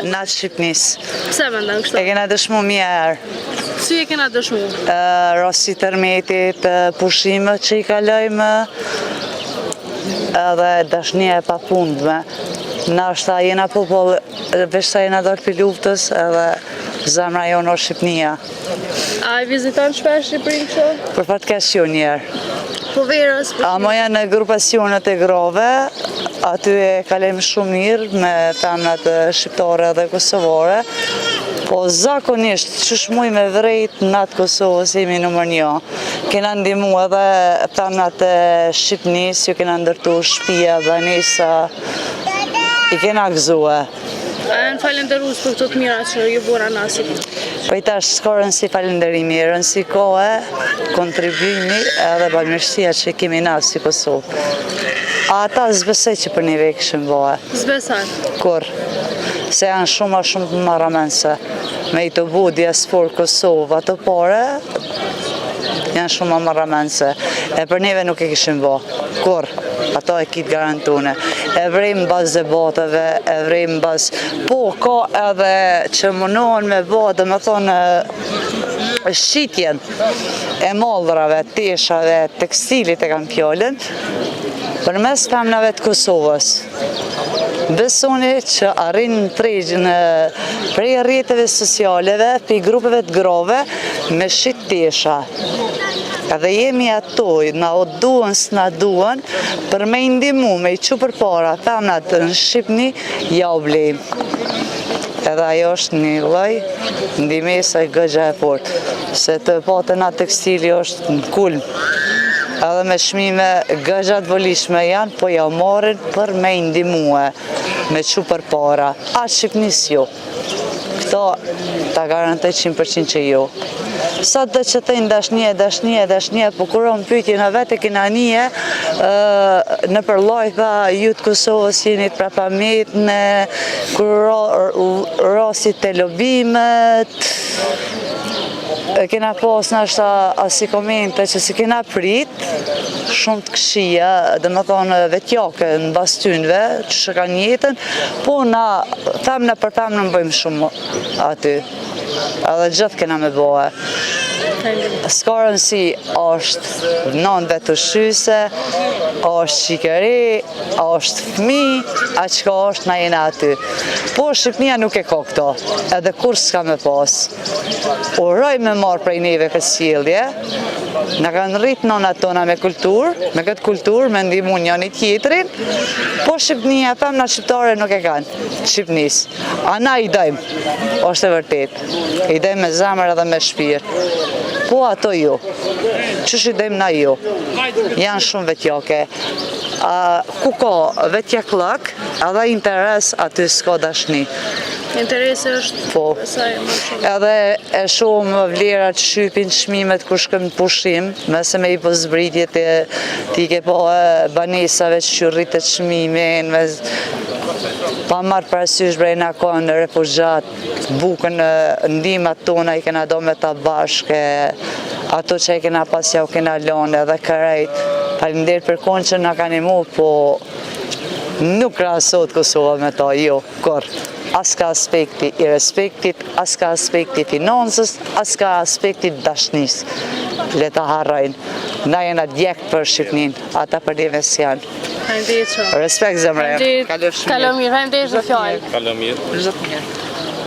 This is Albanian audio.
natë Shqipnis. Pse mendon kështu? E kena dëshmu mjerë. Si e kena dëshmu? Rasti tërmetit, pushimet që i kalojmë, edhe dashnia e papundme. Nashta jena popull, veç sa jena dorë për luftës, edhe zemra jonë o Shqipnia. A e viziton shpesh Shqipërinë kështu? Për fatkeqësi njerë. Po verës? A moja në grupacionet e grove, aty e kalem shumë mirë me femnat shqiptare dhe kosovare, po zakonisht që shmuj me vrejt në atë Kosovës jemi nëmër 1. Kena ndimu edhe femnat e Shqipnis, ju kena ndërtu shtëpia, banesa, i kena gëzue. A janë falenderus për këto të mira që ju bura nasit? Po i tash s'ka rëndësi falenderimi, rëndësi kohë, kontribimi edhe bamirësia që kemi na si Kosovë. A ata zbesej që për një vekë këshën bëhe. Zbesan? Kur? Se janë shumë të marramense. Me i të bu diaspor Kosovë ato pare, janë shumë marramense. E për neve nuk e këshën bëhe. Kur? Ato e kitë garantune. E vrejmë bazë debateve, e vrejmë bazë... Po, ka edhe që mënohen me bëhe, dhe me thonë, shqitjen e mollrave, teshave, tekstilit e kam pjollën, për mes femnave të Kosovës. Besoni që arrin tregjën prej rrjeteve socialeve, për grupeve të grove, me shqit tesha. Edhe jemi atoj, na o duhen s'na duhen, për me indimu, me i që për para, femnat në Shqipni, ja o blejmë. Edhe ajo është një lloj ndihmesa e gëgja e fort, se të patë na tekstili është në kulm. Edhe me çmime gëgjat volishme janë, po ja marrin për me ndihmue, me që për para. A Shqipnis jo. Këto ta garantoj 100% që jo. Sot dhe që thëjnë dashnie, po kur unë pyetje në vete kina nije, në përlojtha ju të Kosovës jeni të prapamet në kur rasit të lobimet, kena pas nashta asi komente që si kena prit, shumë të këshia, dhe më thonë vetjake në bastynve, që shë kanë jetën, po na femna për femna në bëjmë shumë aty, edhe gjithë kena me bëhe. S'ka rëndësi është nënve të shyse, është qikeri, është fmi, a qka është na jena aty. Po Shqipnia nuk e ka këto, edhe kur s'ka me pas. Uroj me marë prej neve këtë sjellje, në kanë rritë nënat tona me kulturë, me këtë kulturë, me ndihmu njëri tjetrin, po Shqipnia, femna shqiptare nuk e kanë, Shqipnis. A na i dojmë, është e vërtet, i dojmë me zemër edhe me shpirë. Po ato jo, qësh i dojmë na jo, janë shumë vetjake. Ku ka vetjaklak, edhe interes aty s'ka dashni. Interesi është? Po, edhe e shumë vlera që shqypin çmimet kur shkëm në pushim, mëse me i po zbritjet ti ke po banesave që rritet çmimin, pa marrë parasysh brejna ka në refugjat, bukën ndihmat tona i kena do me ta bashke, ato që i kena pasja u kena lone edhe kërejt. Faleminderit për konë që nga kanë imu, po nuk krahasot Kosova me ta, jo, kur. Aska aspekti i respektit, aska aspekti financës, aska aspekti dashnis. Le ta harrojnë. Na jena djekt për Shqipnin, ata për neve s'janë. Faleminderit shumë. Respekt zemre. Kalon mirë, faleminderit për fjalë. Kalon mirë. Zot mirë.